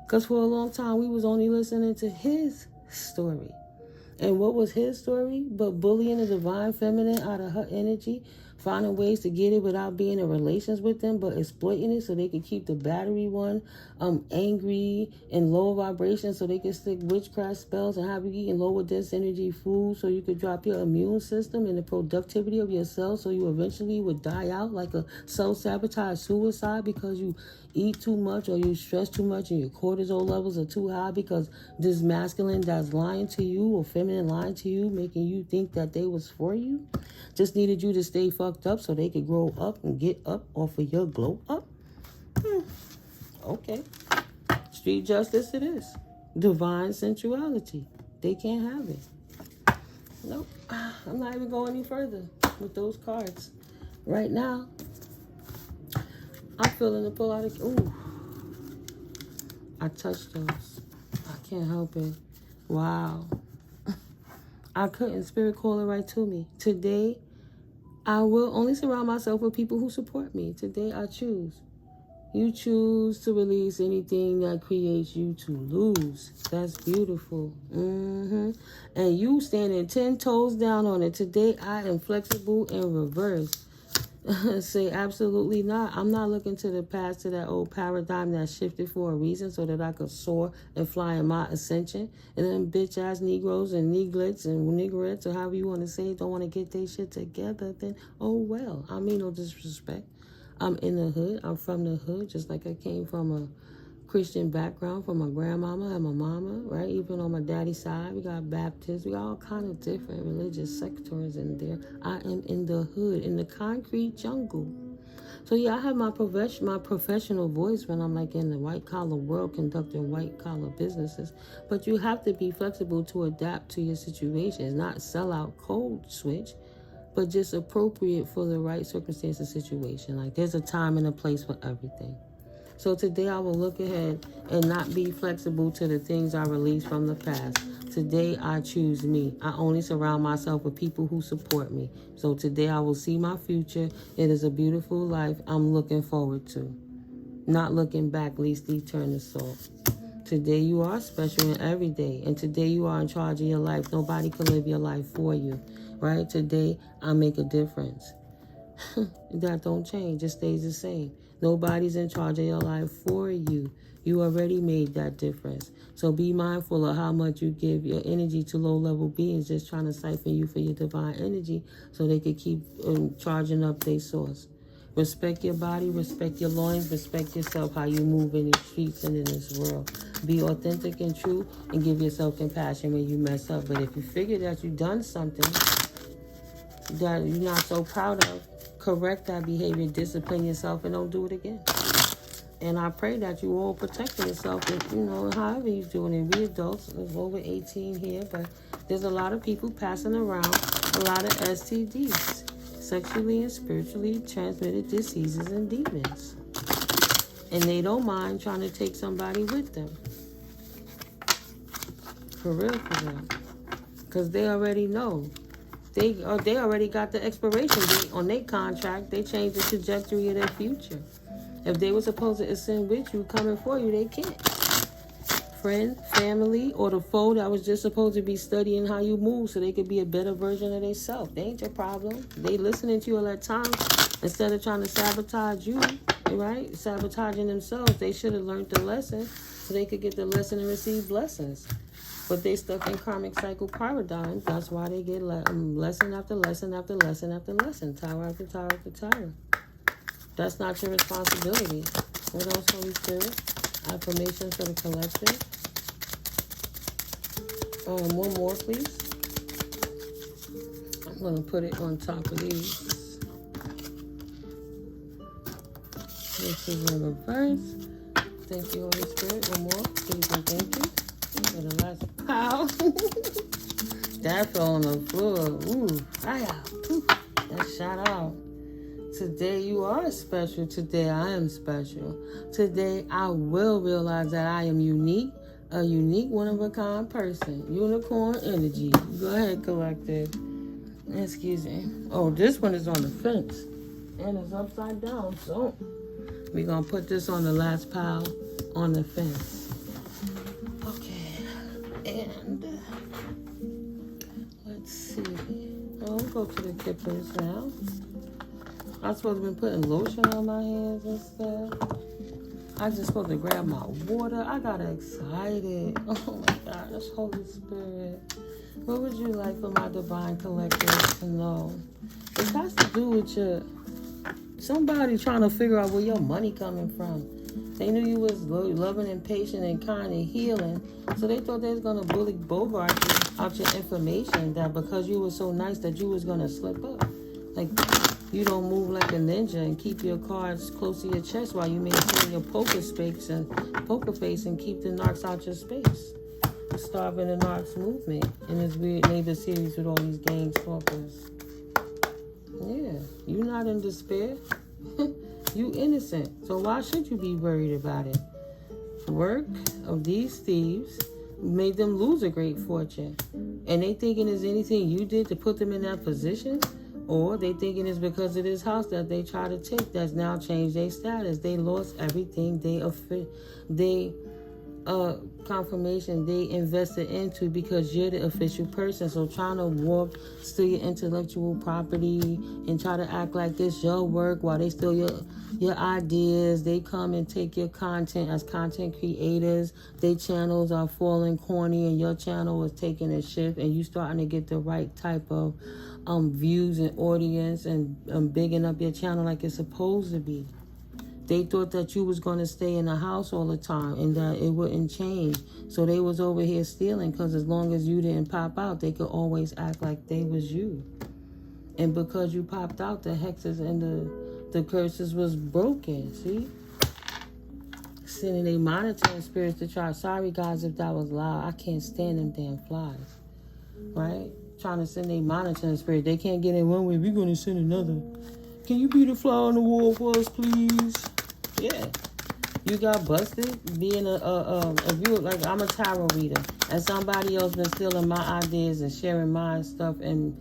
Because for a long time, we was only listening to his story. And what was his story? But bullying the divine feminine out of her energy, finding ways to get it without being in relations with them, but exploiting it so they could keep the battery one angry and lower vibration, so they could stick witchcraft spells and have you eating lower dense energy food so you could drop your immune system and the productivity of your cells, so you eventually would die out like a self-sabotage suicide because you eat too much or you stress too much and your cortisol levels are too high because this masculine that's lying to you or feminine lying to you, making you think that they was for you, just needed you to stay fucked up so they could grow up and get up off of your glow up. Okay. Street justice it is. Divine sensuality. They can't have it. Nope. I'm not even going any further with those cards. Right now, I'm feeling to pull out a... Ooh. I touched those. I can't help it. Wow. I couldn't. Spirit call it right to me. Today, I will only surround myself with people who support me. Today, I choose. You choose to release anything that creates you to lose. That's beautiful. And you standing 10 toes down on it. Today, I am flexible and reverse. Say absolutely not. I'm not looking to the past, to that old paradigm that shifted for a reason so that I could soar and fly in my ascension. And then bitch ass Negroes and Neglets and Niggerettes or however you want to say it don't want to get their shit together, then oh well. I mean no disrespect. I'm in the hood. I'm from the hood, just like I came from a Christian background from my grandmama and my mama, right? Even on my daddy's side, we got Baptists. We got all kind of different religious sectors in there. I am in the hood, in the concrete jungle. So yeah, I have my professional voice when I'm like in the white collar world conducting white collar businesses. But you have to be flexible to adapt to your situations, not sell out code switch, but just appropriate for the right circumstance and situation. Like there's a time and a place for everything. So today I will look ahead and not be flexible to the things I released from the past. Today I choose me. I only surround myself with people who support me. So today I will see my future. It is a beautiful life I'm looking forward to. Not looking back, least eternal soul. Today you are special in every day. And today you are in charge of your life. Nobody can live your life for you. Right? Today I make a difference. That don't change. It stays the same. Nobody's in charge of your life for you. You already made that difference. So be mindful of how much you give your energy to low-level beings just trying to siphon you for your divine energy so they could keep charging up their source. Respect your body, respect your loins, respect yourself, how you move in these streets and in this world. Be authentic and true and give yourself compassion when you mess up. But if you figure that you've done something that you're not so proud of, correct that behavior, discipline yourself, and don't do it again. And I pray that you all protect yourself, and, however you're doing it. We adults, there's over 18 here, but there's a lot of people passing around a lot of STDs, sexually and spiritually transmitted diseases and demons. And they don't mind trying to take somebody with them. For real. Because they already know. They already got the expiration date on their contract. They changed the trajectory of their future. If they were supposed to ascend with you, coming for you, they can't. Friend, family, or the foe that was just supposed to be studying how you move so they could be a better version of themselves. They ain't your problem. They listening to you all that time instead of trying to sabotage you, right? Sabotaging themselves. They should have learned the lesson so they could get the lesson and receive blessings. But they stuck in karmic cycle paradigm. That's why they get lesson after lesson after lesson after lesson. Tower after tower after tower. That's not your responsibility. What else, Holy Spirit? Affirmations for the collective. One more, please. I'm going to put it on top of these. This is in reverse. Thank you, Holy Spirit. One more. Please and thank you. For the last pow. That fell on the floor. Ooh, that shot out. Today you are special. Today I am special. Today I will realize that I am unique, a unique one-of-a-kind person. Unicorn energy. Go ahead, collective. Excuse me. Oh, this one is on the fence. And it's upside down, so we're going to put this on the last pile on the fence. go to the Kippers now. I'm supposed to be putting lotion on my hands and stuff. I just supposed to grab my water. I got excited. Oh my gosh, Holy Spirit. What would you like for my divine collectors to know? It has to do with somebody trying to figure out where your money coming from. They knew you was loving and patient and kind and healing, so they thought they was gonna bully Bogart you out your information, that because you were so nice that you was gonna slip up. Like, you don't move like a ninja and keep your cards close to your chest while you maintain your poker face and keep the narcs out your space. Starving the narcs movement in this weird neighbor series with all these gang stalkers. Yeah, you not in despair. You innocent. So why should you be worried about it? The work of these thieves made them lose a great fortune. And they thinking it's anything you did to put them in that position? Or they thinking it's because of this house that they try to take that's now changed their status. They lost everything confirmation they invested into because you're the official person. So trying to warp, steal your intellectual property and try to act like this your work while they steal your ideas. They come and take your content as content creators. Their channels are falling corny and your channel is taking a shift, and you starting to get the right type of views and audience and bigging up your channel like it's supposed to be. They thought that you was going to stay in the house all the time and that it wouldn't change. So they was over here stealing because as long as you didn't pop out, they could always act like they was you. And because you popped out, the hexes and the curses was broken, see? Sending a monitoring spirits to try. Sorry, guys, if that was loud. I can't stand them damn flies, right? Trying to send a monitoring spirit. They can't get in one way. We're going to send another. Can you be the fly on the wall for us, please? Yeah. You got busted being if you like, I'm a tarot reader and somebody else been stealing my ideas and sharing my stuff and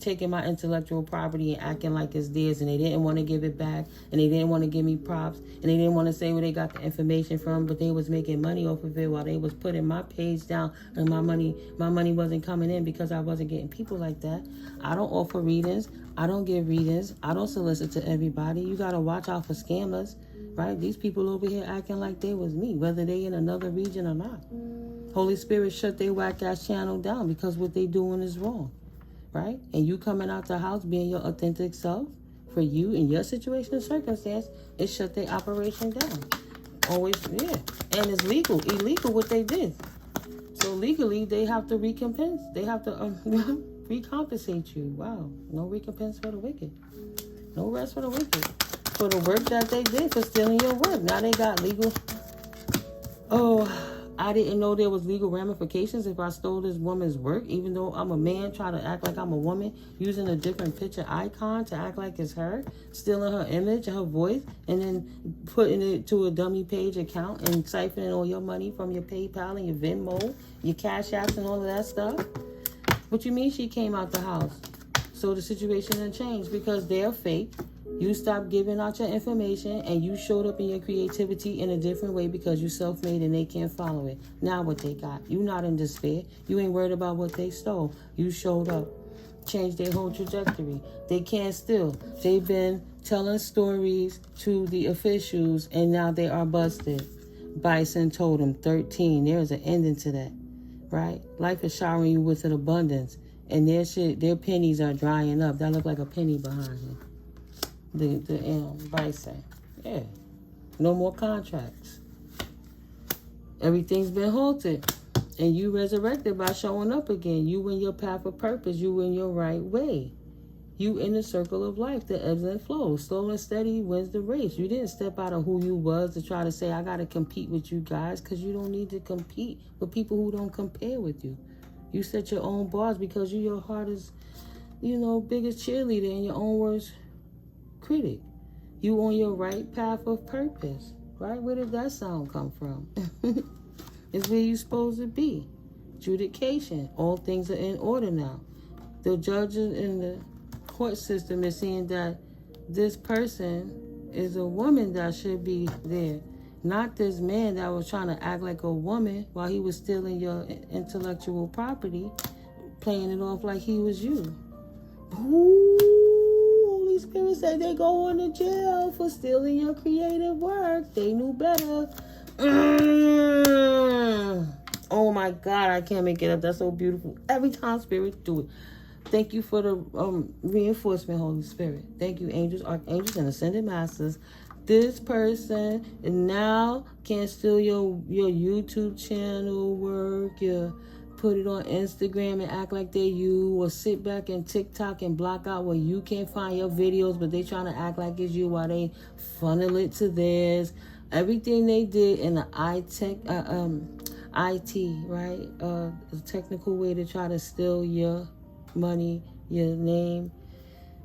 taking my intellectual property and acting like it's theirs, and they didn't want to give it back, and they didn't want to give me props, and they didn't want to say where they got the information from, but they was making money off of it while they was putting my page down, and my money wasn't coming in because I wasn't getting people like that. I don't offer readings. I don't give readings. I don't solicit to everybody. You got to watch out for scammers, right? These people over here acting like they was me, whether they in another region or not. Holy Spirit shut their whack-ass channel down because what they doing is wrong. Right? And you coming out the house being your authentic self for you in your situation and circumstance, it shut their operation down. Always, yeah. And it's illegal what they did. So legally, they have to recompense. They have to recompensate you. Wow. No recompense for the wicked. No rest for the wicked. For the work that they did for stealing your work. Now they got legal. Oh, I didn't know there was legal ramifications if I stole this woman's work, even though I'm a man, try to act like I'm a woman, using a different picture icon to act like it's her, stealing her image, her voice, and then putting it to a dummy page account and siphoning all your money from your PayPal and your Venmo, your Cash Apps and all of that stuff. What you mean she came out the house? So the situation didn't change because they're fake. You stopped giving out your information and you showed up in your creativity in a different way because you self-made and they can't follow it. Now what they got? You not in despair. You ain't worried about what they stole. You showed up. Changed their whole trajectory. They can't steal. They've been telling stories to the officials and now they are busted. Bison told them 13. There's an ending to that. Right? Life is showering you with an abundance. And their pennies are drying up. That look like a penny behind him. The bison. Yeah. No more contracts. Everything's been halted. And you resurrected by showing up again. You in your path of purpose. You in your right way. You in the circle of life, the ebbs and flows. Slow and steady wins the race. You didn't step out of who you was to try to say, I got to compete with you guys, because you don't need to compete with people who don't compare with you. You set your own bars because you your hardest, biggest cheerleader and your own worst critic. You on your right path of purpose, right? Where did that sound come from? It's where you supposed to be. Adjudication. All things are in order now. The judges in the court system is saying that this person is a woman that should be there, not this man that was trying to act like a woman while he was stealing your intellectual property, playing it off like he was you. Ooh, Holy Spirit said they going to jail for stealing your creative work. They knew better. Oh my God, I can't make it up. That's so beautiful. Every time, Spirit, do it. Thank you for the reinforcement, Holy Spirit. Thank you, angels, archangels, and ascended masters. This person now can steal your YouTube channel work, put it on Instagram and act like they you, or sit back and TikTok and block out where you can't find your videos, but they trying to act like it's you while they funnel it to theirs. Everything they did in the IT, right? A technical way to try to steal your money, your name,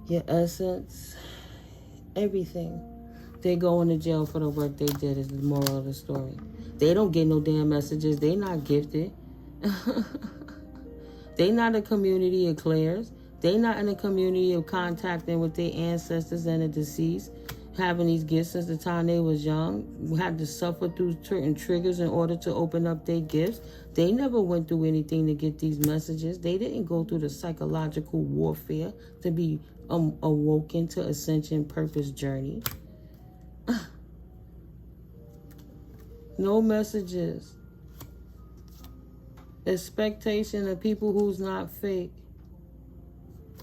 your essence, everything. They going to jail for the work they did is the moral of the story. They don't get no damn messages. They not gifted. They not a community of clairs. They not in a community of contacting with their ancestors and the deceased, having these gifts since the time they was young, had to suffer through certain triggers in order to open up their gifts. They never went through anything to get these messages. They didn't go through the psychological warfare to be awoken to ascension purpose journey. No messages. Expectation of people who's not fake.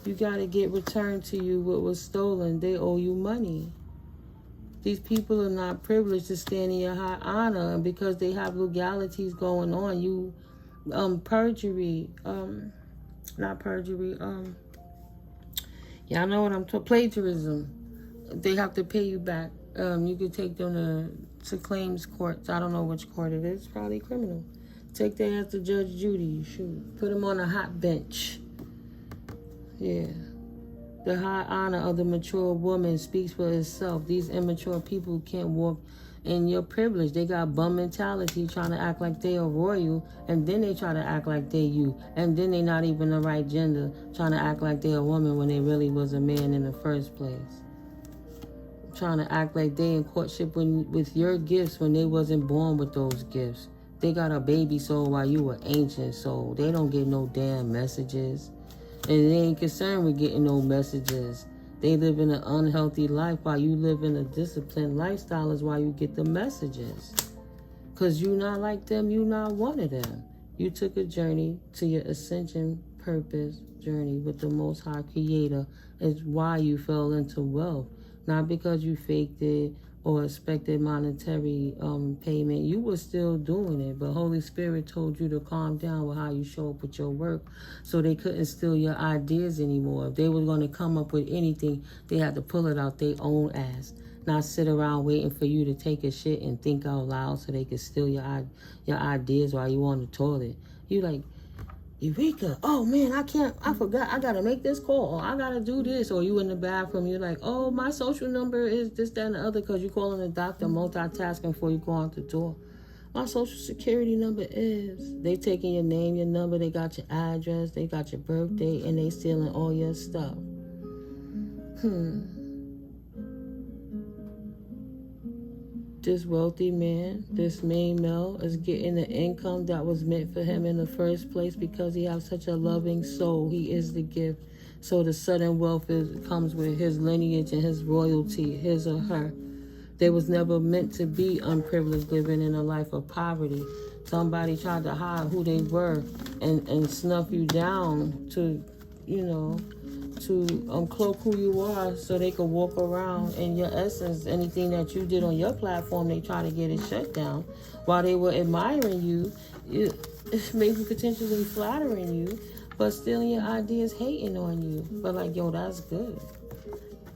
You got to get returned to you what was stolen. They owe you money. These people are not privileged to stand in your high honor, and because they have legalities going on, you perjury, not perjury, y'all know what I'm talking, plagiarism. They have to pay you back. You could take them to claims courts. I don't know which court it is. Probably criminal. Take their ass to Judge Judy. Shoot. Put them on a hot bench. Yeah. The high honor of the mature woman speaks for itself. These immature people can't walk in your privilege. They got bum mentality, trying to act like they are royal, and then they try to act like they you, and then they not even the right gender, trying to act like they a woman when they really was a man in the first place. Trying to act like they in courtship with your gifts when they wasn't born with those gifts. They got a baby soul while you were ancient soul. They don't get no damn messages. And they ain't concerned with getting no messages. They live in an unhealthy life while you live in a disciplined lifestyle is why you get the messages. Because you not like them, you not one of them. You took a journey to your ascension purpose journey with the Most High Creator is why you fell into wealth. Not because you faked it or expected monetary payment. You were still doing it, but Holy Spirit told you to calm down with how you show up with your work so they couldn't steal your ideas anymore. If they were going to come up with anything, they had to pull it out their own ass, not sit around waiting for you to take a shit and think out loud so they could steal your ideas while you on the toilet. You like, Eureka, oh man, I forgot, I gotta make this call, or I gotta do this, or you in the bathroom, you're like, oh, my social number is this, that, and the other, because you're calling the doctor, multitasking before you go out the door. My social security number is, they taking your name, your number, they got your address, they got your birthday, and they stealing all your stuff. This wealthy man, this main male, is getting the income that was meant for him in the first place because he has such a loving soul. He is the gift. So the sudden wealth comes with his lineage and his royalty, his or her. They was never meant to be unprivileged, living in a life of poverty. Somebody tried to hide who they were and snuff you down to, to cloak who you are so they could walk around in your essence. Anything that you did on your platform, they try to get it shut down. While they were admiring you, maybe potentially flattering you, but stealing your ideas, hating on you. But like, yo, that's good.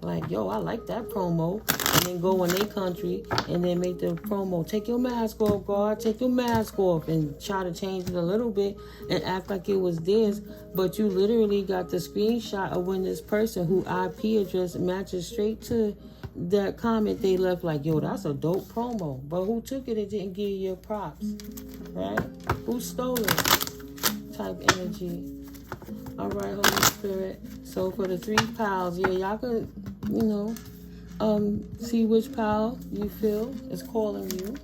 Like, yo, I like that promo. And then go in their country and then make the promo. Take your mask off, God. Take your mask off. And try to change it a little bit and act like it was theirs. But you literally got the screenshot of when this person who IP address matches straight to that comment they left. Like, yo, that's a dope promo. But who took it and didn't give you your props? Right? Who stole it? Type energy. All right, Holy Spirit. So for the 3 pals, yeah, y'all could, see which pal you feel is calling you.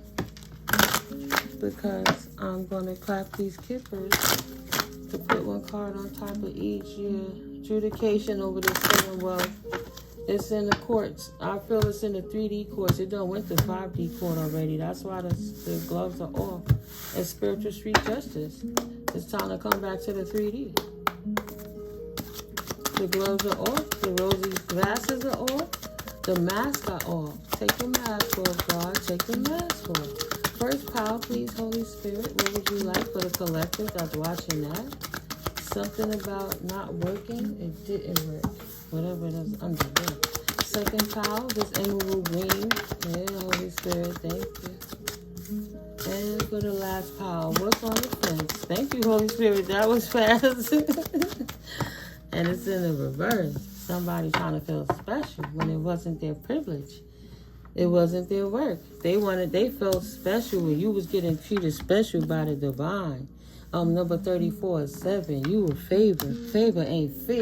Because I'm going to clap these kippers to put one card on top of each. Yeah, Adjudication over this thing. Well, it's in the courts. I feel it's in the 3D courts. It done went to 5D court already. That's why the gloves are off. It's spiritual street justice. It's time to come back to the 3D. The gloves are off. The rosy glasses are off. The mask are off. Take your mask off, God. Take your mask off. First pile, please, Holy Spirit. What would you like for the collective that's watching that? Something about not working. It didn't work. Whatever it is under there. Second pile, this emerald green. Yeah, Holy Spirit, thank you. And for the last pile, what's on the fence? Thank you, Holy Spirit. That was fast. And it's in the reverse. Somebody trying to feel special when it wasn't their privilege. It wasn't their work. They felt special when you was getting treated special by the divine. Number 34 is 7. You were favored. Favor ain't fair.